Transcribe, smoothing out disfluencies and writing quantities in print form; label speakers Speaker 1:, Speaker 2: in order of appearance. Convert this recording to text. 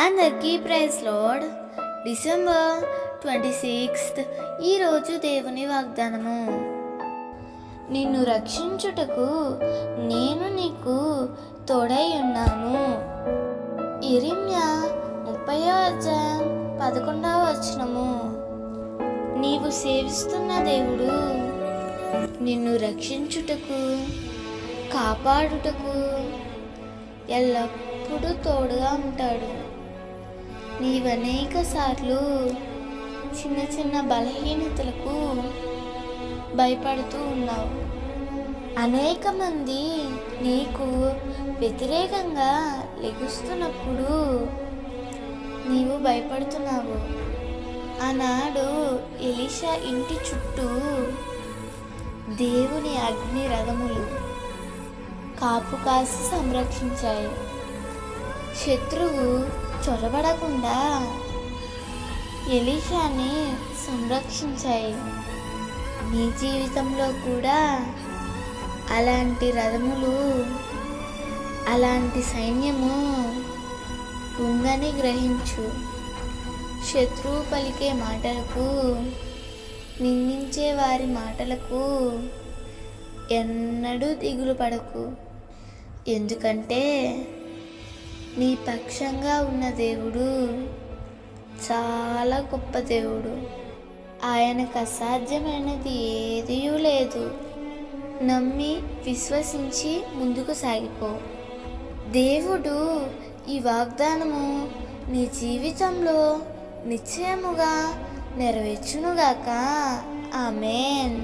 Speaker 1: అందరికీ praise lord. December 26 ఈరోజు దేవుని వాగ్దానము. నిన్ను రక్షించుటకు నేను నీకు తోడై ఉన్నాను. యెరెమీయా 30:11 నీవు సేవిస్తున్న దేవుడు నిన్ను రక్షించుటకు, కాపాడుటకు ఎల్లప్పుడూ తోడుగా ఉంటాడు. నీవనేక సార్లు చిన్న చిన్న బలహీనతలకు భయపడుతూ ఉన్నావు. అనేక మంది నీకు వ్యతిరేకంగా లెగుస్తున్నప్పుడు నీవు భయపడుతున్నావు. ఆనాడు ఎలీషా ఇంటి చుట్టూ దేవుని అగ్ని రథములు కాపు కాసి సంరక్షించాయి. శత్రువు చొరబడకుండా ఎలీషాని సంరక్షించాయి. నీ జీవితంలో కూడా అలాంటి రథములు, అలాంటి సైన్యము ఉందని గ్రహించు. శత్రువు పలికే మాటలకు, నిందించే వారి మాటలకు ఎన్నడూ దిగులు పడకు. ఎందుకంటే నీ పక్షంగా ఉన్న దేవుడు చాలా గొప్ప దేవుడు. ఆయనకు అసాధ్యమైనది ఏదీ లేదు. నమ్మి విశ్వసించి ముందుకు సాగిపో. దేవుడు ఈ వాగ్దానము నీ జీవితంలో నిశ్చయముగా నెరవేర్చునుగాక. ఆమేన్.